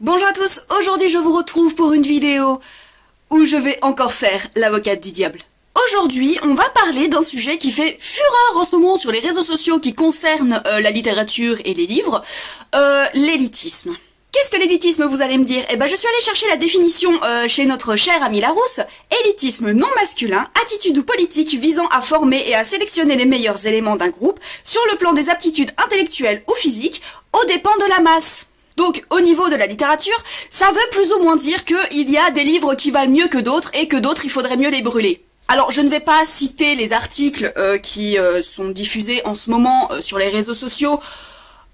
Bonjour à tous, aujourd'hui je vous retrouve pour une vidéo où je vais encore faire l'avocate du diable. Aujourd'hui, on va parler d'un sujet qui fait fureur en ce moment sur les réseaux sociaux qui concerne la littérature et les livres, l'élitisme. Qu'est-ce que l'élitisme, vous allez me dire? Eh ben, je suis allée chercher la définition chez notre cher ami Larousse. Élitisme non masculin, attitude ou politique visant à former et à sélectionner les meilleurs éléments d'un groupe sur le plan des aptitudes intellectuelles ou physiques aux dépens de la masse. Donc, au niveau de la littérature, ça veut plus ou moins dire qu'il y a des livres qui valent mieux que d'autres et que d'autres, il faudrait mieux les brûler. Alors, je ne vais pas citer les articles qui sont diffusés en ce moment sur les réseaux sociaux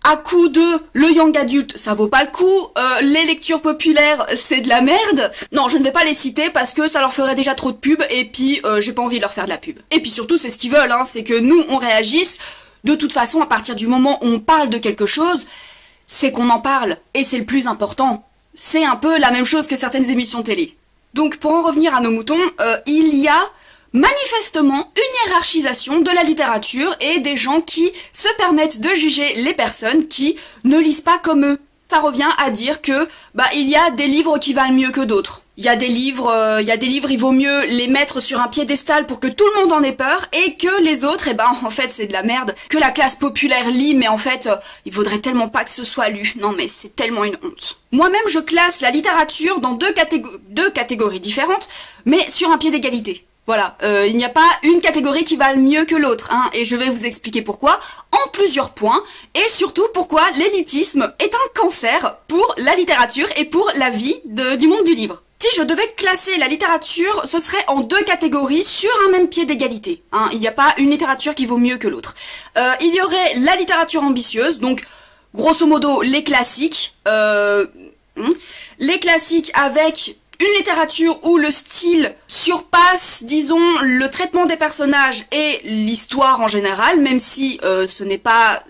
à coup de le young adulte, ça vaut pas le coup, les lectures populaires, c'est de la merde. Non, je ne vais pas les citer parce que ça leur ferait déjà trop de pub et puis j'ai pas envie de leur faire de la pub. Et puis surtout, c'est ce qu'ils veulent, hein, c'est que nous, on réagisse. De toute façon, à partir du moment où on parle de quelque chose, c'est qu'on en parle, et c'est le plus important. C'est un peu la même chose que certaines émissions télé. Donc pour en revenir à nos moutons, il y a manifestement une hiérarchisation de la littérature et des gens qui se permettent de juger les personnes qui ne lisent pas comme eux. Ça revient à dire que il y a des livres qui valent mieux que d'autres. Il y a des livres, il vaut mieux les mettre sur un piédestal pour que tout le monde en ait peur, et que les autres, en fait, c'est de la merde, que la classe populaire lit, mais en fait, il vaudrait tellement pas que ce soit lu. Non, mais c'est tellement une honte. Moi-même, je classe la littérature dans deux catégories différentes, mais sur un pied d'égalité. Voilà, il n'y a pas une catégorie qui vale mieux que l'autre, hein, et je vais vous expliquer pourquoi, en plusieurs points, et surtout pourquoi l'élitisme est un cancer pour la littérature et pour la vie du monde du livre. Si je devais classer la littérature, ce serait en deux catégories sur un même pied d'égalité. Hein, il n'y a pas une littérature qui vaut mieux que l'autre. Il y aurait la littérature ambitieuse, donc grosso modo les classiques avec une littérature où le style surpasse, disons, le traitement des personnages et l'histoire en général, même si ce n'est pas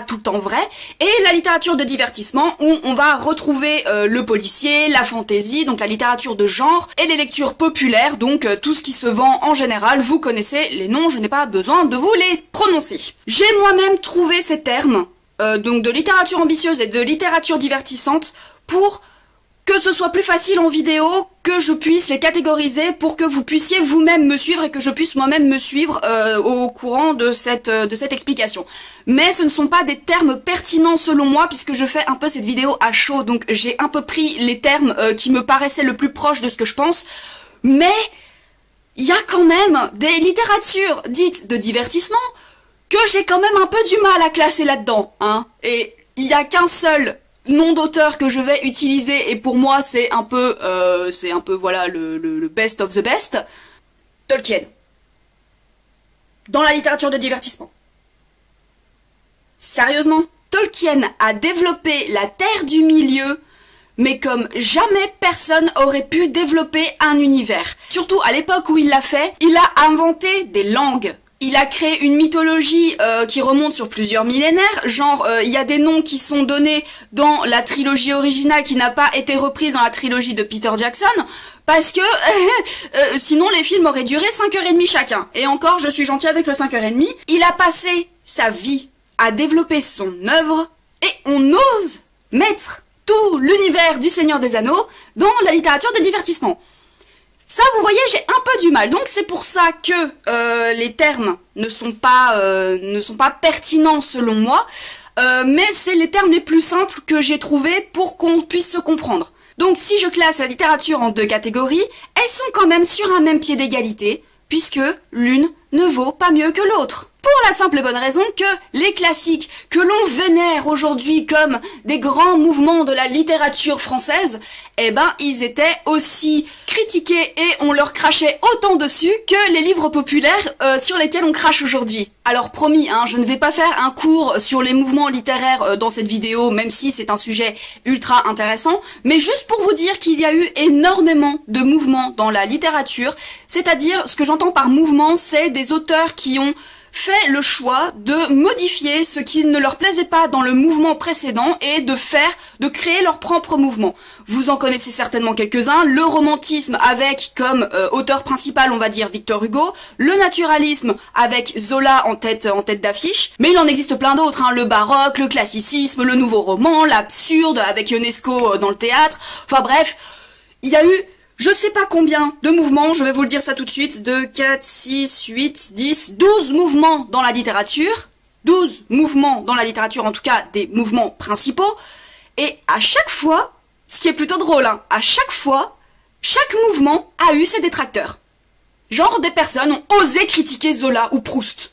tout le temps vrai, et la littérature de divertissement où on va retrouver le policier, la fantaisie, donc la littérature de genre, et les lectures populaires, donc tout ce qui se vend en général. Vous connaissez les noms, je n'ai pas besoin de vous les prononcer. J'ai moi-même trouvé ces termes, donc de littérature ambitieuse et de littérature divertissante, pour que ce soit plus facile en vidéo, que je puisse les catégoriser pour que vous puissiez vous-même me suivre et que je puisse moi-même me suivre au courant de cette explication. Mais ce ne sont pas des termes pertinents selon moi, puisque je fais un peu cette vidéo à chaud, donc j'ai un peu pris les termes qui me paraissaient le plus proches de ce que je pense, mais il y a quand même des littératures dites de divertissement que j'ai quand même un peu du mal à classer là-dedans, hein, et il n'y a qu'un seul nom d'auteur que je vais utiliser, et pour moi c'est un peu voilà le best of the best, Tolkien. Dans la littérature de divertissement. Sérieusement, Tolkien a développé la Terre du Milieu, mais comme jamais personne aurait pu développer un univers. Surtout à l'époque où il l'a fait, il a inventé des langues. Il a créé une mythologie qui remonte sur plusieurs millénaires, genre il y a des noms qui sont donnés dans la trilogie originale qui n'a pas été reprise dans la trilogie de Peter Jackson, parce que sinon les films auraient duré 5h30 chacun. Et encore, je suis gentille avec le 5h30. Il a passé sa vie à développer son œuvre, et on ose mettre tout l'univers du Seigneur des Anneaux dans la littérature de divertissement. Ça, vous voyez, j'ai un peu du mal. Donc c'est pour ça que les termes ne sont pas pertinents selon moi, mais c'est les termes les plus simples que j'ai trouvés pour qu'on puisse se comprendre. Donc si je classe la littérature en deux catégories, elles sont quand même sur un même pied d'égalité, puisque l'une ne vaut pas mieux que l'autre. Pour la simple et bonne raison que les classiques que l'on vénère aujourd'hui comme des grands mouvements de la littérature française, ils étaient aussi critiqués et on leur crachait autant dessus que les livres populaires sur lesquels on crache aujourd'hui. Alors promis, hein, je ne vais pas faire un cours sur les mouvements littéraires dans cette vidéo, même si c'est un sujet ultra intéressant, mais juste pour vous dire qu'il y a eu énormément de mouvements dans la littérature, c'est-à-dire, ce que j'entends par mouvement, c'est des auteurs qui ont fait le choix de modifier ce qui ne leur plaisait pas dans le mouvement précédent et de créer leur propre mouvement. Vous en connaissez certainement quelques-uns, le romantisme avec comme auteur principal, on va dire, Victor Hugo, le naturalisme avec Zola en tête d'affiche, mais il en existe plein d'autres, hein, le baroque, le classicisme, le nouveau roman, l'absurde avec Ionesco dans le théâtre, enfin bref, il y a eu je sais pas combien de mouvements, je vais vous le dire ça tout de suite, 2, 4, 6, 8, 10, 12 mouvements dans la littérature, 12 mouvements dans la littérature, en tout cas des mouvements principaux, et à chaque fois, ce qui est plutôt drôle, hein, à chaque fois, chaque mouvement a eu ses détracteurs. Genre des personnes ont osé critiquer Zola ou Proust.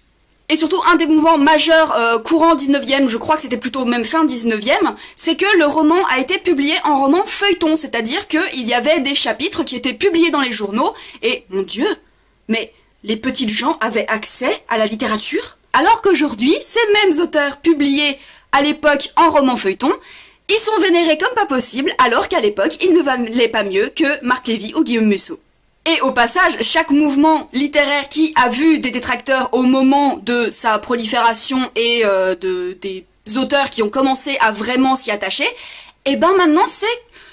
Et surtout, un des mouvements majeurs courant 19e, je crois que c'était plutôt même fin 19e, c'est que le roman a été publié en roman feuilleton, c'est-à-dire qu'il y avait des chapitres qui étaient publiés dans les journaux, et mon Dieu, mais les petites gens avaient accès à la littérature, alors qu'aujourd'hui, ces mêmes auteurs publiés à l'époque en roman feuilleton, ils sont vénérés comme pas possible, alors qu'à l'époque, ils ne valaient pas mieux que Marc Lévy ou Guillaume Musso. Et au passage, chaque mouvement littéraire qui a vu des détracteurs au moment de sa prolifération et des auteurs qui ont commencé à vraiment s'y attacher, et ben maintenant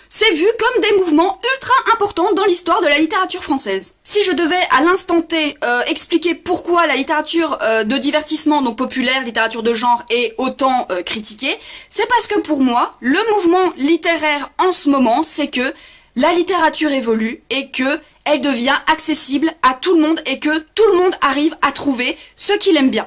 c'est vu comme des mouvements ultra importants dans l'histoire de la littérature française. Si je devais à l'instant T expliquer pourquoi la littérature de divertissement, donc populaire, littérature de genre, est autant critiquée, c'est parce que pour moi, le mouvement littéraire en ce moment, c'est que la littérature évolue et que elle devient accessible à tout le monde et que tout le monde arrive à trouver ce qu'il aime bien.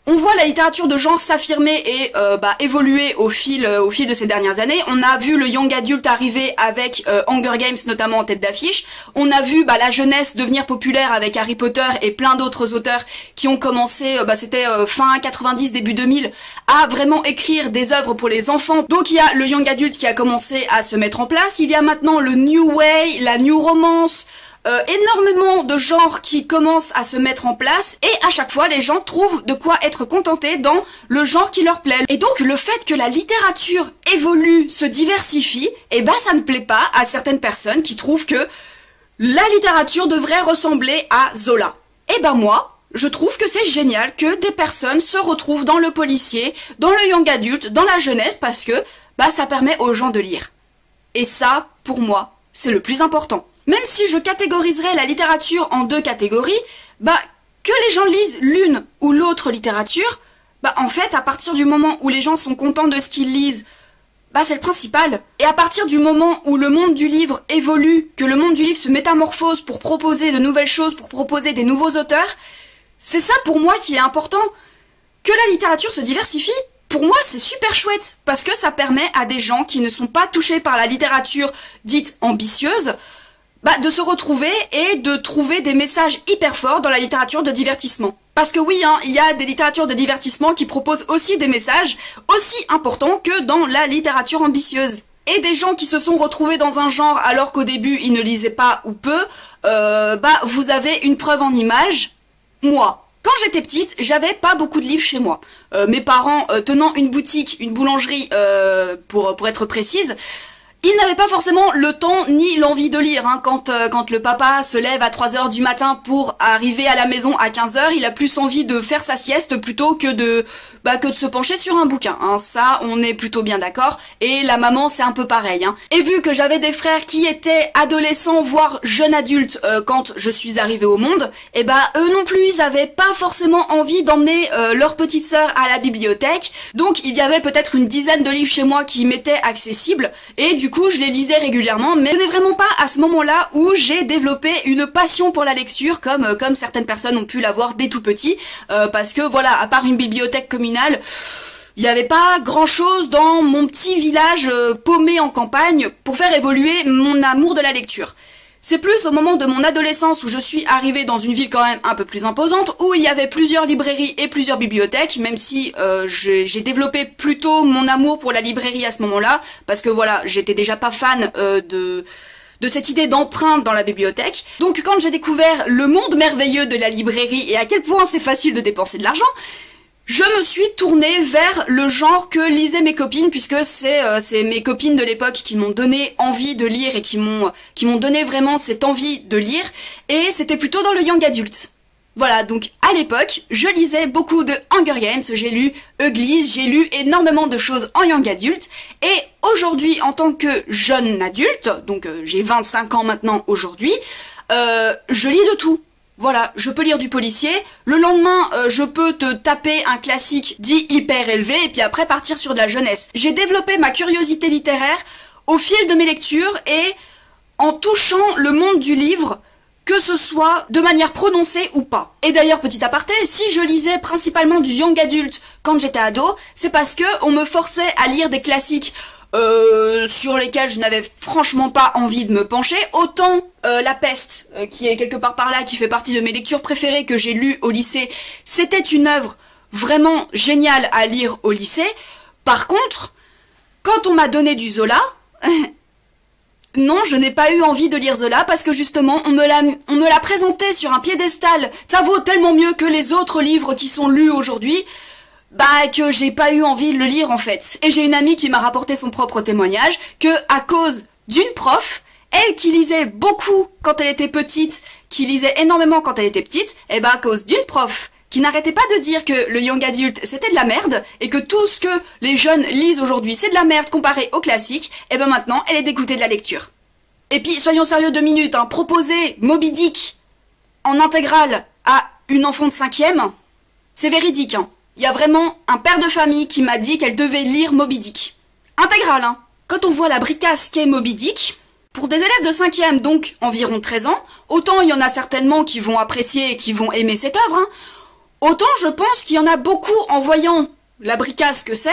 On voit la littérature de genre s'affirmer et évoluer au fil de ces dernières années. On a vu le young adult arriver avec Hunger Games notamment en tête d'affiche. On a vu la jeunesse devenir populaire avec Harry Potter et plein d'autres auteurs qui ont commencé, c'était fin 90, début 2000, à vraiment écrire des œuvres pour les enfants. Donc il y a le young adult qui a commencé à se mettre en place. Il y a maintenant le new way, la new romance, énormément de genres qui commencent à se mettre en place et à chaque fois les gens trouvent de quoi être contentés dans le genre qui leur plaît. Et donc le fait que la littérature évolue, se diversifie, ça ne plaît pas à certaines personnes qui trouvent que la littérature devrait ressembler à Zola. Moi, je trouve que c'est génial que des personnes se retrouvent dans le policier, dans le young adulte, dans la jeunesse parce que ça permet aux gens de lire. Et ça, pour moi, c'est le plus important. Même si je catégoriserais la littérature en deux catégories, que les gens lisent l'une ou l'autre littérature, en fait, à partir du moment où les gens sont contents de ce qu'ils lisent, c'est le principal. Et à partir du moment où le monde du livre évolue, que le monde du livre se métamorphose pour proposer de nouvelles choses, pour proposer des nouveaux auteurs, c'est ça pour moi qui est important. Que la littérature se diversifie, pour moi c'est super chouette, parce que ça permet à des gens qui ne sont pas touchés par la littérature dite ambitieuse, de se retrouver et de trouver des messages hyper forts dans la littérature de divertissement. Parce que oui, il y a des littératures de divertissement qui proposent aussi des messages aussi importants que dans la littérature ambitieuse. Et des gens qui se sont retrouvés dans un genre alors qu'au début ils ne lisaient pas ou peu, vous avez une preuve en image. Moi, quand j'étais petite, j'avais pas beaucoup de livres chez moi. Mes parents tenant une boutique, une boulangerie pour être précise, ils n'avaient pas forcément le temps ni l'envie de lire. Quand le papa se lève à 3 h du matin pour arriver à la maison à 15 h, il a plus envie de faire sa sieste plutôt que de se pencher sur un bouquin. Ça, on est plutôt bien d'accord. Et la maman, c'est un peu pareil. Et vu que j'avais des frères qui étaient adolescents, voire jeunes adultes quand je suis arrivée au monde, eux non plus, ils avaient pas forcément envie d'emmener leur petite sœur à la bibliothèque. Donc il y avait peut-être une dizaine de livres chez moi qui m'étaient accessibles. Et du coup, je les lisais régulièrement, mais ce n'est vraiment pas à ce moment-là où j'ai développé une passion pour la lecture, comme certaines personnes ont pu l'avoir dès tout petit, parce que voilà, à part une bibliothèque communale, il n'y avait pas grand-chose dans mon petit village paumé en campagne pour faire évoluer mon amour de la lecture. C'est plus au moment de mon adolescence où je suis arrivée dans une ville quand même un peu plus imposante, où il y avait plusieurs librairies et plusieurs bibliothèques, même si j'ai développé plutôt mon amour pour la librairie à ce moment-là, parce que voilà, j'étais déjà pas fan de cette idée d'empreinte dans la bibliothèque. Donc quand j'ai découvert le monde merveilleux de la librairie et à quel point c'est facile de dépenser de l'argent, je me suis tournée vers le genre que lisaient mes copines, puisque c'est mes copines de l'époque qui m'ont donné envie de lire et qui m'ont donné vraiment cette envie de lire, et c'était plutôt dans le young adulte. Voilà, donc à l'époque, je lisais beaucoup de Hunger Games, j'ai lu Uglies, j'ai lu énormément de choses en young adulte, et aujourd'hui, en tant que jeune adulte, donc j'ai 25 ans maintenant aujourd'hui, je lis de tout. Voilà, je peux lire du policier, le lendemain, je peux te taper un classique dit hyper élevé, et puis après partir sur de la jeunesse. J'ai développé ma curiosité littéraire au fil de mes lectures, et en touchant le monde du livre, que ce soit de manière prononcée ou pas. Et d'ailleurs, petit aparté, si je lisais principalement du young adulte quand j'étais ado, c'est parce que on me forçait à lire des classiques sur lesquels je n'avais franchement pas envie de me pencher. Autant La Peste, qui est quelque part par là, qui fait partie de mes lectures préférées que j'ai lues au lycée, c'était une œuvre vraiment géniale à lire au lycée. Par contre, quand on m'a donné du Zola... Non, je n'ai pas eu envie de lire Zola parce que justement, on me l'a présenté sur un piédestal. Ça vaut tellement mieux que les autres livres qui sont lus aujourd'hui, bah que j'ai pas eu envie de le lire en fait. Et j'ai une amie qui m'a rapporté son propre témoignage que à cause d'une prof, elle qui lisait beaucoup quand elle était petite, qui lisait énormément quand elle était petite, et bah à cause d'une prof qui n'arrêtait pas de dire que le young adulte c'était de la merde et que tout ce que les jeunes lisent aujourd'hui c'est de la merde comparé aux classiques, et ben maintenant elle est dégoûtée de la lecture. Et puis soyons sérieux 2 minutes, hein, proposer Moby Dick en intégrale à une enfant de 5e, c'est véridique. Hein. Il y a vraiment un père de famille qui m'a dit qu'elle devait lire Moby Dick. Intégrale, hein. Quand on voit la bricasse qu'est Moby Dick, pour des élèves de 5e, donc environ 13 ans, autant il y en a certainement qui vont apprécier et qui vont aimer cette œuvre, hein, autant je pense qu'il y en a beaucoup en voyant la bricasse que c'est,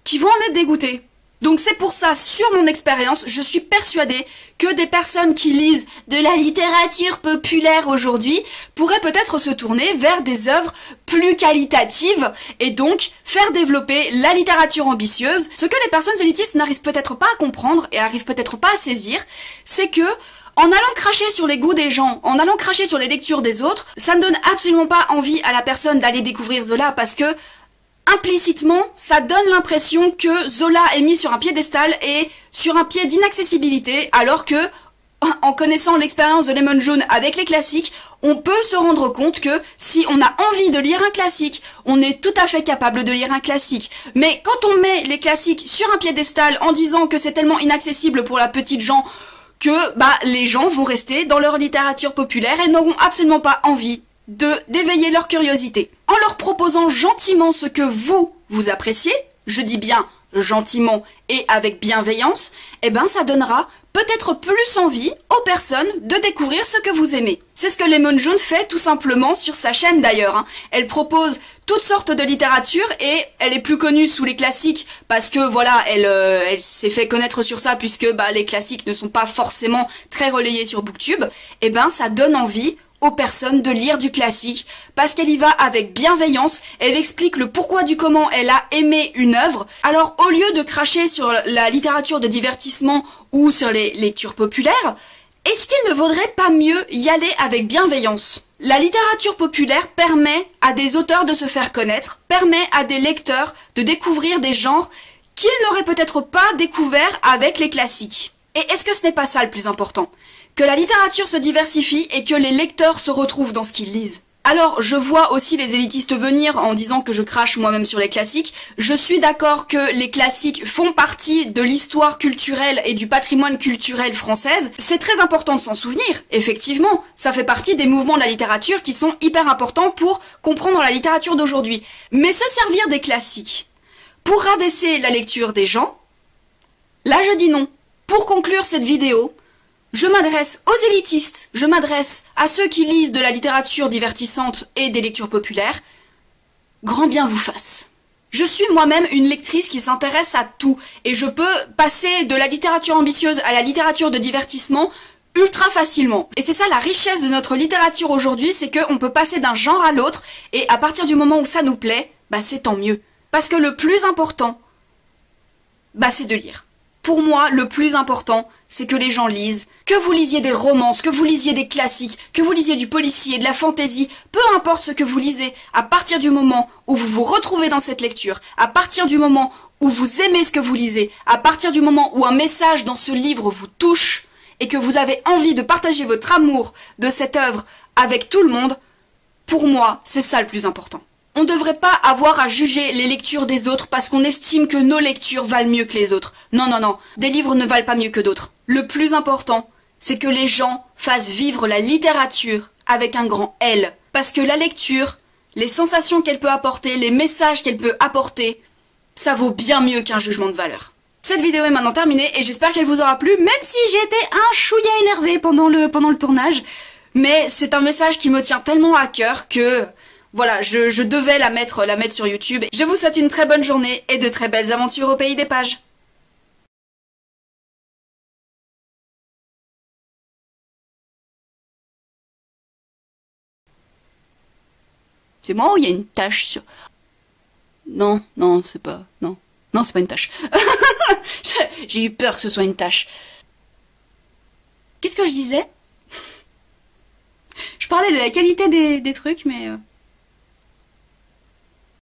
qui vont en être dégoûtés. Donc c'est pour ça, sur mon expérience, je suis persuadée que des personnes qui lisent de la littérature populaire aujourd'hui pourraient peut-être se tourner vers des œuvres plus qualitatives et donc faire développer la littérature ambitieuse. Ce que les personnes élitistes n'arrivent peut-être pas à comprendre et arrivent peut-être pas à saisir, c'est que en allant cracher sur les goûts des gens, en allant cracher sur les lectures des autres, ça ne donne absolument pas envie à la personne d'aller découvrir Zola parce que implicitement, ça donne l'impression que Zola est mis sur un piédestal et sur un pied d'inaccessibilité, alors que, en connaissant l'expérience de Lemon Jaune avec les classiques, on peut se rendre compte que si on a envie de lire un classique, on est tout à fait capable de lire un classique. Mais quand on met les classiques sur un piédestal en disant que c'est tellement inaccessible pour la petite gens que les gens vont rester dans leur littérature populaire et n'auront absolument pas envie d'éveiller leur curiosité. En leur proposant gentiment ce que vous appréciez, je dis bien gentiment et avec bienveillance, eh ben ça donnera peut-être plus envie aux personnes de découvrir ce que vous aimez. C'est ce que Lemon Jaune fait tout simplement sur sa chaîne d'ailleurs. Hein. Elle propose toutes sortes de littérature et elle est plus connue sous les classiques parce que voilà, elle s'est fait connaître sur ça puisque les classiques ne sont pas forcément très relayés sur Booktube. Eh ben ça donne envie aux personnes de lire du classique, parce qu'elle y va avec bienveillance, elle explique le pourquoi du comment elle a aimé une œuvre. Alors au lieu de cracher sur la littérature de divertissement ou sur les lectures populaires, est-ce qu'il ne vaudrait pas mieux y aller avec bienveillance? La littérature populaire permet à des auteurs de se faire connaître, permet à des lecteurs de découvrir des genres qu'ils n'auraient peut-être pas découverts avec les classiques. Et est-ce que ce n'est pas ça le plus important? Que la littérature se diversifie et que les lecteurs se retrouvent dans ce qu'ils lisent. Alors, je vois aussi les élitistes venir en disant que je crache moi-même sur les classiques. Je suis d'accord que les classiques font partie de l'histoire culturelle et du patrimoine culturel française. C'est très important de s'en souvenir, effectivement. Ça fait partie des mouvements de la littérature qui sont hyper importants pour comprendre la littérature d'aujourd'hui. Mais se servir des classiques pour rabaisser la lecture des gens, là je dis non. Pour conclure cette vidéo, je m'adresse aux élitistes, je m'adresse à ceux qui lisent de la littérature divertissante et des lectures populaires. Grand bien vous fasse. Je suis moi-même une lectrice qui s'intéresse à tout, et je peux passer de la littérature ambitieuse à la littérature de divertissement ultra facilement. Et c'est ça la richesse de notre littérature aujourd'hui, c'est qu'on peut passer d'un genre à l'autre, et à partir du moment où ça nous plaît, c'est tant mieux. Parce que le plus important, c'est de lire. Pour moi, le plus important, c'est que les gens lisent. Que vous lisiez des romances, que vous lisiez des classiques, que vous lisiez du policier, de la fantaisie, peu importe ce que vous lisez, à partir du moment où vous vous retrouvez dans cette lecture, à partir du moment où vous aimez ce que vous lisez, à partir du moment où un message dans ce livre vous touche et que vous avez envie de partager votre amour de cette œuvre avec tout le monde, Pour moi, c'est ça le plus important. On ne devrait pas avoir à juger les lectures des autres parce qu'on estime que nos lectures valent mieux que les autres. Non, non, non, des livres ne valent pas mieux que d'autres. Le plus important, c'est que les gens fassent vivre la littérature avec un grand L. Parce que la lecture, les sensations qu'elle peut apporter, les messages qu'elle peut apporter, ça vaut bien mieux qu'un jugement de valeur. Cette vidéo est maintenant terminée et j'espère qu'elle vous aura plu, même si j'ai été un chouïa énervée pendant le tournage. Mais c'est un message qui me tient tellement à cœur que... Voilà, je devais la mettre sur YouTube. Je vous souhaite une très bonne journée et de très belles aventures au pays des pages. C'est moi ou il y a une tache sur... Non, non, c'est pas... Non, non, c'est pas une tache. J'ai eu peur que ce soit une tache. Qu'est-ce que je disais? Je parlais de la qualité des trucs, mais...